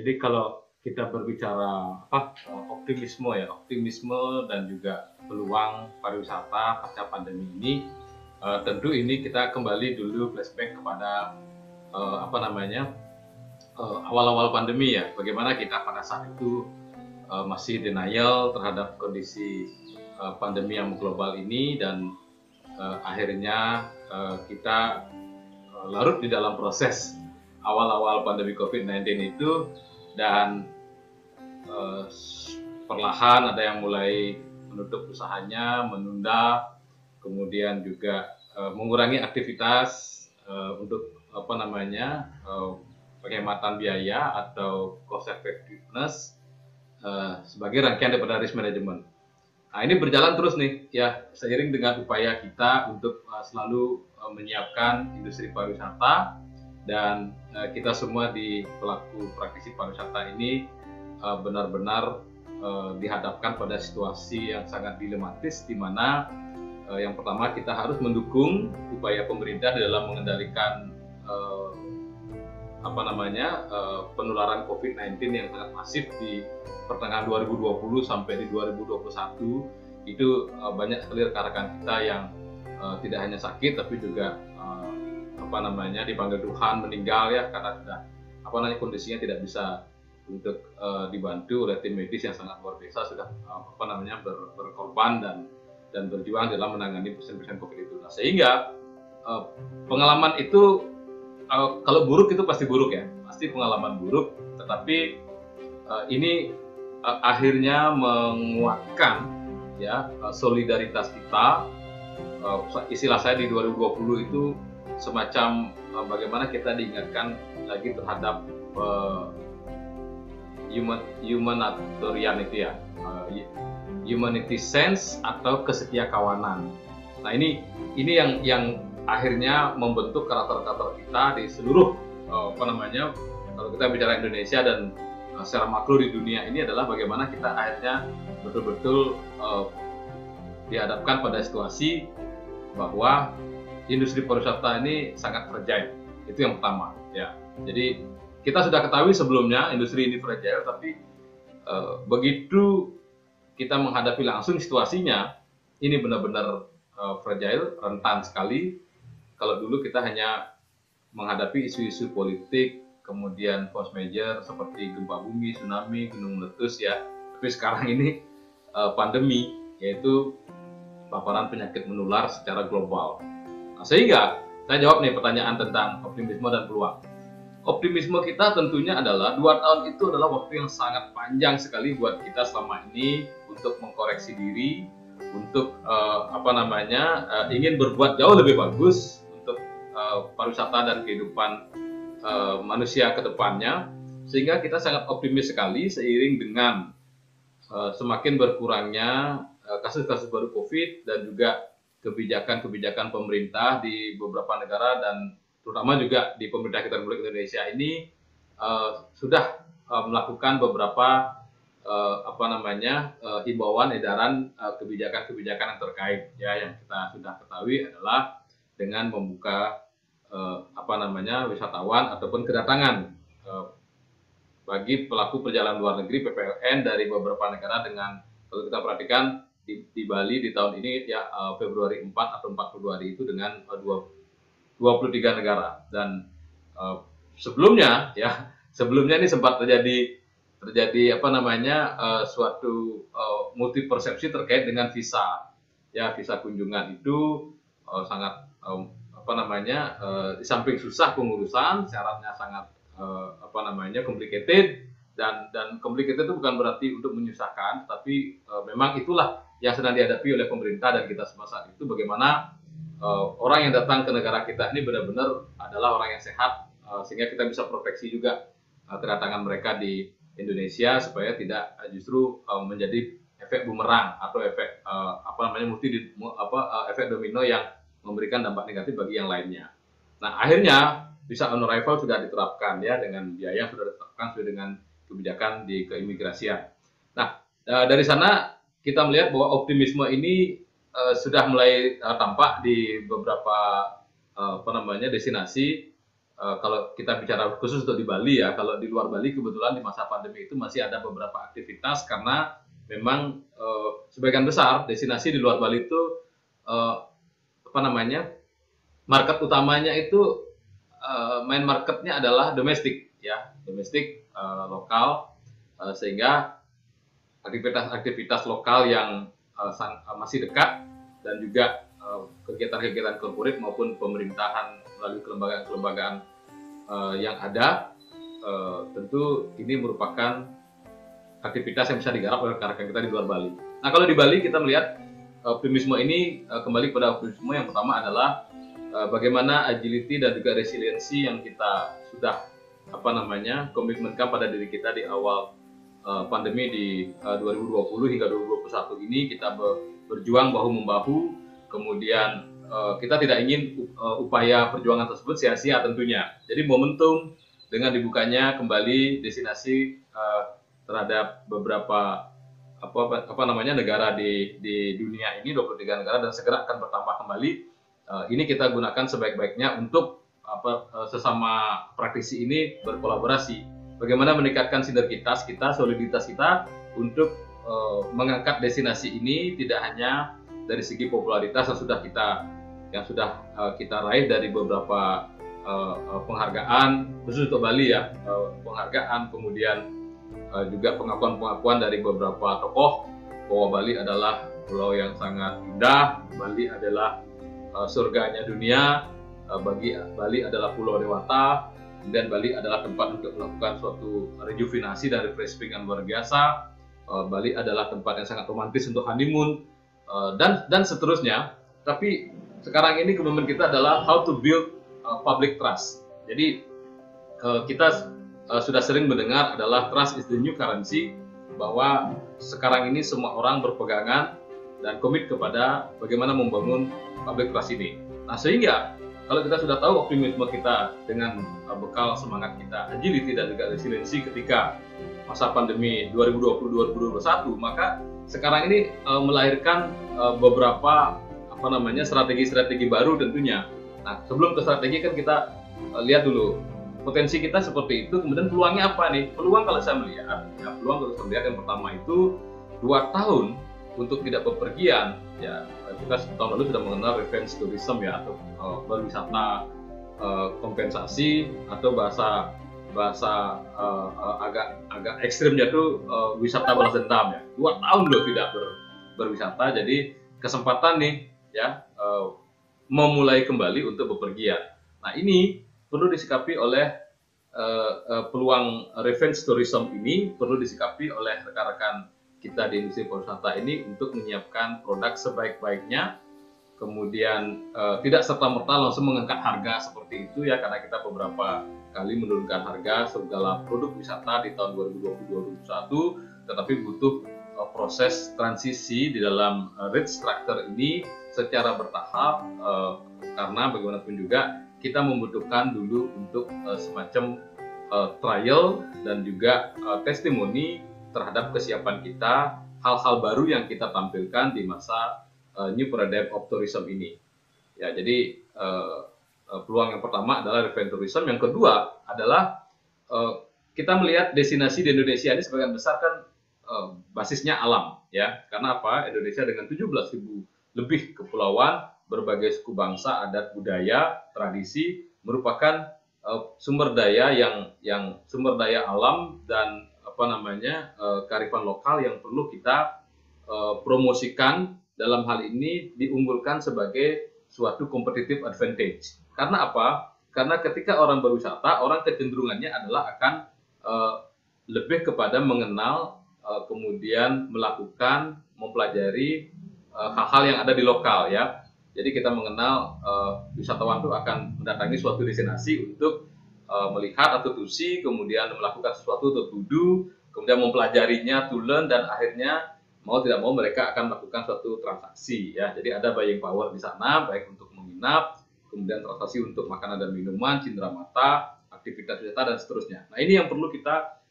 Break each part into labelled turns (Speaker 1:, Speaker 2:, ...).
Speaker 1: Jadi kalau kita berbicara optimisme dan juga peluang pariwisata pasca pandemi ini, tentu ini kita kembali dulu flashback kepada awal-awal pandemi ya. Bagaimana kita pada saat itu masih denial terhadap kondisi pandemi yang global ini dan akhirnya kita larut di dalam proses awal-awal pandemi COVID-19 itu dan perlahan ada yang mulai menutup usahanya, menunda, kemudian juga mengurangi aktivitas untuk penghematan biaya atau cost effectiveness sebagai rangkaian daripada risk management. Nah, ini berjalan terus nih ya seiring dengan upaya kita untuk selalu menyiapkan industri pariwisata dan kita semua di pelaku praktisi pariwisata ini benar-benar dihadapkan pada situasi yang sangat dilematis di mana yang pertama kita harus mendukung upaya pemerintah dalam mengendalikan penularan COVID-19 yang sangat masif di pertengahan 2020 sampai di 2021 itu banyak sekali rekan-rekan kita yang tidak hanya sakit tapi juga dipanggil Tuhan meninggal ya karena sudah kondisinya tidak bisa untuk dibantu oleh tim medis yang sangat luar biasa sudah berkorban dan berjuang dalam menangani pasien-pasien COVID itu. Nah, sehingga pengalaman itu kalau buruk itu pasti buruk ya, pasti pengalaman buruk, tetapi ini akhirnya menguatkan ya solidaritas kita. Istilah saya di 2020 itu semacam bagaimana kita diingatkan lagi terhadap humanitarian itu ya, humanity sense atau kesetia kawanan. Nah ini yang akhirnya membentuk karakter-karakter kita di seluruh kalau kita bicara Indonesia dan secara makro di dunia ini adalah bagaimana kita akhirnya betul-betul dihadapkan pada situasi bahwa industri pariwisata ini sangat fragile. Itu yang pertama ya. Jadi kita sudah ketahui sebelumnya industri ini fragile, tapi begitu kita menghadapi langsung situasinya ini benar-benar fragile, rentan sekali. Kalau dulu kita hanya menghadapi isu-isu politik, kemudian force major seperti gempa bumi, tsunami, gunung meletus ya. Tapi sekarang ini pandemi, yaitu paparan penyakit menular secara global. Nah, sehingga saya jawab nih pertanyaan tentang optimisme dan peluang. Optimisme kita tentunya adalah 2 tahun itu adalah waktu yang sangat panjang sekali buat kita selama ini untuk mengkoreksi diri, untuk ingin berbuat jauh lebih bagus untuk pariwisata dan kehidupan manusia ke depannya, sehingga kita sangat optimis sekali seiring dengan semakin berkurangnya kasus-kasus baru COVID dan juga kebijakan-kebijakan pemerintah di beberapa negara dan terutama juga di pemerintah kita Republik Indonesia ini sudah melakukan beberapa himbauan edaran kebijakan-kebijakan yang terkait ya yang kita sudah ketahui adalah dengan membuka wisatawan ataupun kedatangan bagi pelaku perjalanan luar negeri PPLN dari beberapa negara dengan kalau kita perhatikan di Bali di tahun ini ya Februari 4 atau 4 Februari itu dengan 23 negara dan sebelumnya ini sempat terjadi suatu multi persepsi terkait dengan visa kunjungan itu sangat di samping susah pengurusan, syaratnya sangat complicated dan complicated itu bukan berarti untuk menyusahkan, tapi memang itulah yang sedang dihadapi oleh pemerintah dan kita semua saat itu bagaimana orang yang datang ke negara kita ini benar-benar adalah orang yang sehat sehingga kita bisa proteksi juga kedatangan mereka di Indonesia supaya tidak justru menjadi efek bumerang atau efek efek domino yang memberikan dampak negatif bagi yang lainnya. Nah, akhirnya visa on arrival sudah diterapkan ya dengan biaya sudah diterapkan sesuai dengan kebijakan di keimigrasian. Nah, dari sana kita melihat bahwa optimisme ini sudah mulai tampak di beberapa destinasi kalau kita bicara khusus untuk di Bali ya, kalau di luar Bali kebetulan di masa pandemi itu masih ada beberapa aktivitas karena memang sebagian besar destinasi di luar Bali itu eh, apa namanya, market utamanya itu main marketnya adalah domestik ya, domestik lokal, sehingga aktivitas-aktivitas lokal yang masih dekat dan juga kegiatan-kegiatan korporat maupun pemerintahan melalui kelembagaan-kelembagaan yang ada, tentu ini merupakan aktivitas yang bisa digarap oleh rekan-rekan kita di luar Bali. Nah, kalau di Bali kita melihat optimisme ini kembali pada optimisme yang pertama adalah bagaimana agility dan juga resiliensi yang kita sudah komitmenkan pada diri kita di awal pandemi di 2020 hingga 2021 ini. Kita berjuang bahu-membahu, kemudian kita tidak ingin upaya perjuangan tersebut sia-sia tentunya. Jadi momentum dengan dibukanya kembali destinasi terhadap beberapa negara di dunia ini, 23 negara, dan segera akan bertambah kembali. Ini kita gunakan sebaik-baiknya untuk sesama praktisi ini berkolaborasi. Bagaimana meningkatkan sinergitas kita, soliditas kita untuk mengangkat destinasi ini tidak hanya dari segi popularitas yang sudah kita raih dari beberapa penghargaan khusus untuk Bali ya, penghargaan, kemudian juga pengakuan-pengakuan dari beberapa tokoh bahwa Bali adalah pulau yang sangat indah, Bali adalah surganya dunia, Bali adalah pulau dewata, dan Bali adalah tempat untuk melakukan suatu rejuvenasi dan refreshing yang luar biasa. Bali adalah tempat yang sangat romantis untuk honeymoon, dan seterusnya. Tapi sekarang ini komitmen kita adalah how to build public trust. Jadi kita sudah sering mendengar adalah trust is the new currency, bahwa sekarang ini semua orang berpegangan dan komit kepada bagaimana membangun public trust ini. Nah, sehingga kalau kita sudah tahu optimisme kita dengan bekal semangat kita, agility dan juga resiliensi ketika masa pandemi 2020-2021, maka sekarang ini melahirkan beberapa strategi-strategi baru tentunya. Nah, sebelum ke strategi kan kita lihat dulu potensi kita seperti itu, kemudian peluangnya apa nih? Peluang kalau saya melihat yang pertama itu 2 tahun untuk tidak bepergian ya. Kita tahun lalu sudah mengenal revenge tourism ya, atau berwisata kompensasi, atau bahasa agak ekstrimnya tuh wisata balas dendam ya. 2 tahun loh tidak berwisata, jadi kesempatan nih ya memulai kembali untuk bepergian. Nah, ini perlu disikapi oleh peluang revenge tourism ini perlu disikapi oleh rekan-rekan kita di industri pariwisata ini untuk menyiapkan produk sebaik-baiknya, kemudian tidak serta-merta langsung mengangkat harga seperti itu ya, karena kita beberapa kali menurunkan harga segala produk wisata di tahun 2020-2021, tetapi butuh proses transisi di dalam rate structure ini secara bertahap, karena bagaimanapun juga kita membutuhkan dulu untuk semacam trial dan juga testimoni terhadap kesiapan kita, hal-hal baru yang kita tampilkan di masa new paradigm of tourism ini. Ya, jadi peluang yang pertama adalah revenge tourism, yang kedua adalah kita melihat destinasi di Indonesia ini sebagian besar kan basisnya alam ya. Karena apa? Indonesia dengan 17.000 lebih kepulauan, berbagai suku bangsa, adat, budaya, tradisi, merupakan sumber daya yang sumber daya alam dan kearifan lokal yang perlu kita promosikan, dalam hal ini diunggulkan sebagai suatu competitive advantage. Karena apa? Karena ketika orang berwisata, orang kecenderungannya adalah akan lebih kepada mengenal, kemudian melakukan, mempelajari hal-hal yang ada di lokal ya. Jadi kita mengenal wisatawan itu akan mendatangi suatu destinasi untuk melihat atau to see, kemudian melakukan sesuatu untuk to do, kemudian mempelajarinya, to learn, dan akhirnya mau tidak mau mereka akan melakukan suatu transaksi ya. Jadi ada buying power di sana, baik untuk menginap, kemudian transaksi untuk makanan dan minuman, cindera mata, aktivitas wisata dan seterusnya. Nah, ini yang perlu kita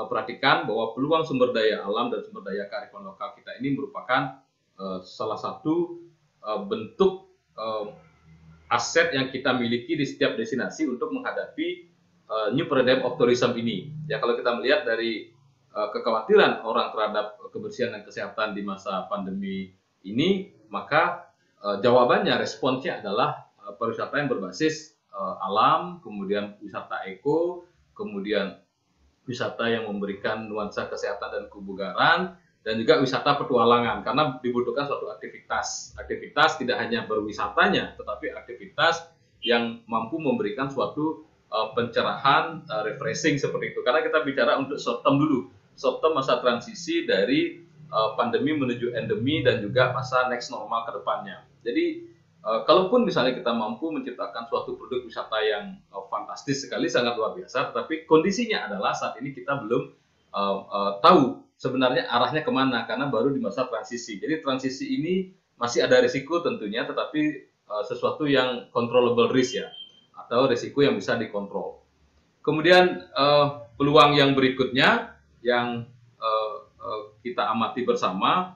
Speaker 1: perhatikan, bahwa peluang sumber daya alam dan sumber daya kearifan lokal kita ini merupakan salah satu bentuk aset yang kita miliki di setiap destinasi untuk menghadapi new paradigm of tourism ini. Ya, kalau kita melihat dari kekhawatiran orang terhadap kebersihan dan kesehatan di masa pandemi ini, maka jawabannya, responsnya adalah pariwisata yang berbasis alam, kemudian wisata eko, kemudian wisata yang memberikan nuansa kesehatan dan kebugaran, dan juga wisata petualangan, karena dibutuhkan suatu aktivitas tidak hanya berwisatanya, tetapi aktivitas yang mampu memberikan suatu pencerahan, refreshing seperti itu. Karena kita bicara untuk short term dulu, short term masa transisi dari pandemi menuju endemi dan juga masa next normal ke depannya. Jadi kalaupun misalnya kita mampu menciptakan suatu produk wisata yang fantastis sekali, sangat luar biasa, tetapi kondisinya adalah saat ini kita belum tahu sebenarnya arahnya kemana, karena baru di masa transisi. Jadi transisi ini masih ada risiko tentunya, tetapi sesuatu yang controllable risk ya, atau risiko yang bisa dikontrol. Kemudian peluang yang berikutnya yang kita amati bersama,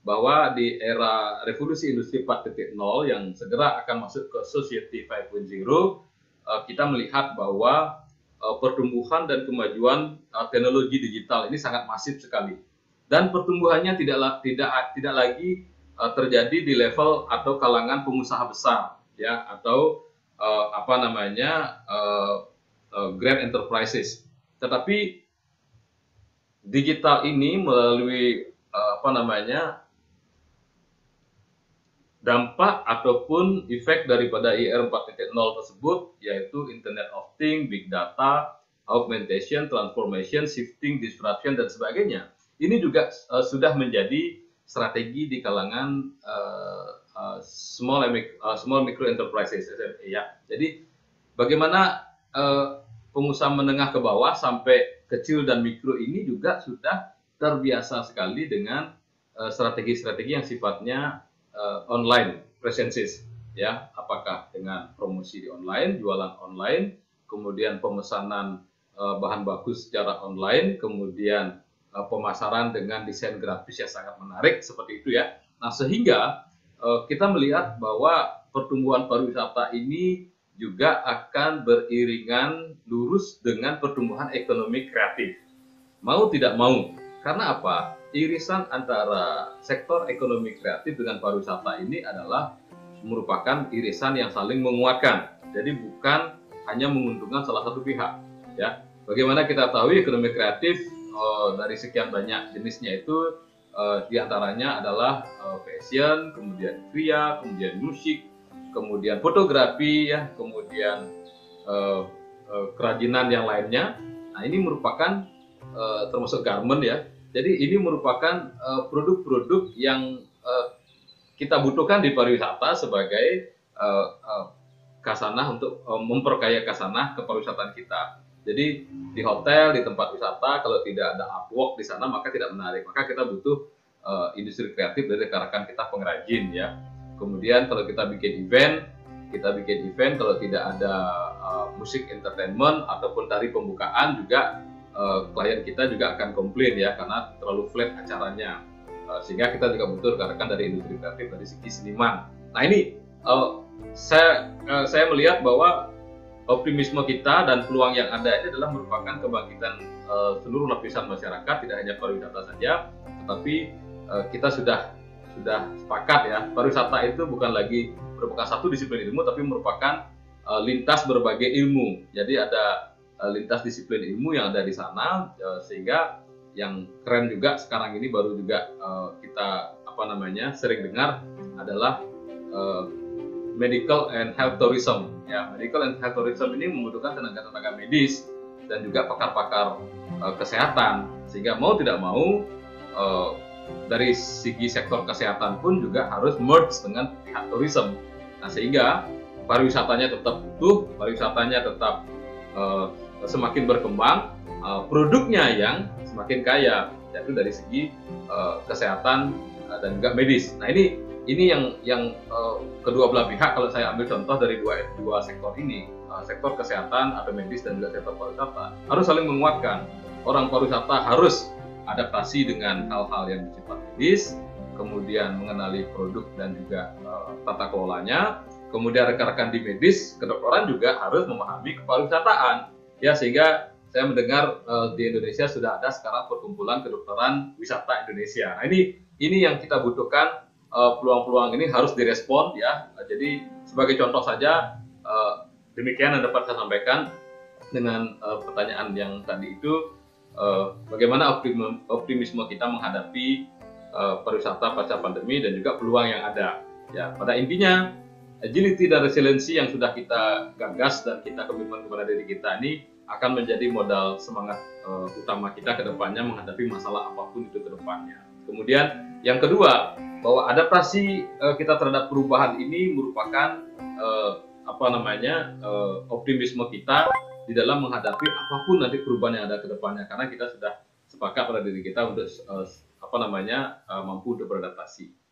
Speaker 1: bahwa di era revolusi industri 4.0 yang segera akan masuk ke society 5.0, kita melihat bahwa pertumbuhan dan kemajuan teknologi digital ini sangat masif sekali, dan pertumbuhannya tidak lagi terjadi di level atau kalangan pengusaha besar ya, atau grand enterprises, tetapi digital ini melalui dampak ataupun efek daripada IR 4.0 tersebut, yaitu Internet of Things, Big Data, Augmentation, Transformation, Shifting, Disruption, dan sebagainya. Ini juga sudah menjadi strategi di kalangan small micro enterprises (SME) ya. Jadi bagaimana pengusaha menengah ke bawah sampai kecil dan mikro ini juga sudah terbiasa sekali dengan strategi-strategi yang sifatnya online presences ya, apakah dengan promosi di online, jualan online, kemudian pemesanan bahan baku secara online, kemudian pemasaran dengan desain grafis yang sangat menarik seperti itu ya. Nah, sehingga kita melihat bahwa pertumbuhan pariwisata ini juga akan beriringan lurus dengan pertumbuhan ekonomi kreatif. Mau tidak mau, karena apa? Irisan antara sektor ekonomi kreatif dengan pariwisata ini adalah merupakan irisan yang saling menguatkan. Jadi bukan hanya menguntungkan salah satu pihak. Ya, bagaimana kita tahu ekonomi kreatif dari sekian banyak jenisnya itu diantaranya adalah fashion, kemudian kria, kemudian musik, kemudian fotografi, ya, kemudian kerajinan yang lainnya. Nah, ini merupakan termasuk garment ya. Jadi ini merupakan produk-produk yang kita butuhkan di pariwisata sebagai kasanah untuk memperkaya kasanah kepariwisataan kita. Jadi di hotel, di tempat wisata, kalau tidak ada artwork di sana maka tidak menarik. Maka kita butuh industri kreatif dari rekan-rekan kita pengrajin ya. Kemudian kalau kita bikin event, kalau tidak ada musik entertainment ataupun tari pembukaan juga klien kita juga akan komplain ya, karena terlalu flat acaranya, sehingga kita juga butuh rekan-rekan dari industri kreatif dari segi seniman. Nah ini saya melihat bahwa optimisme kita dan peluang yang ada ini adalah merupakan kebangkitan seluruh lapisan masyarakat, tidak hanya pariwisata saja, tetapi kita sudah sepakat ya, pariwisata itu bukan lagi merupakan satu disiplin ilmu, tapi merupakan lintas berbagai ilmu. Jadi ada lintas disiplin ilmu yang ada di sana, sehingga yang keren juga sekarang ini baru juga kita sering dengar adalah medical and health tourism. Ya, medical and health tourism ini membutuhkan tenaga-tenaga medis dan juga pakar-pakar kesehatan, sehingga mau tidak mau dari segi sektor kesehatan pun juga harus merge dengan pihak tourism. Nah, sehingga pariwisatanya tetap utuh, pariwisatanya tetap semakin berkembang, produknya yang semakin kaya, yaitu dari segi kesehatan dan juga medis. Nah, ini yang kedua belah pihak, kalau saya ambil contoh dari dua sektor ini, sektor kesehatan atau medis dan juga sektor pariwisata, harus saling menguatkan. Orang pariwisata harus adaptasi dengan hal-hal yang bersifat medis, kemudian mengenali produk dan juga tata kelolanya, kemudian rekan-rekan di medis, kedokteran juga harus memahami kepariwisataan. Ya, sehingga saya mendengar di Indonesia sudah ada sekarang perkumpulan kedokteran wisata Indonesia. Nah, ini yang kita butuhkan, peluang-peluang ini harus direspon ya. Jadi sebagai contoh saja, demikian yang dapat saya sampaikan dengan pertanyaan yang tadi itu, bagaimana optimisme kita menghadapi pariwisata pasca pandemi dan juga peluang yang ada. Ya, pada intinya agility dan resiliensi yang sudah kita gagas dan kita komitmen kepada diri kita ini akan menjadi modal semangat utama kita ke depannya menghadapi masalah apapun itu ke depannya. Kemudian yang kedua, bahwa adaptasi kita terhadap perubahan ini merupakan optimisme kita di dalam menghadapi apapun nanti perubahan yang ada ke depannya, karena kita sudah sepakat pada diri kita untuk mampu untuk beradaptasi.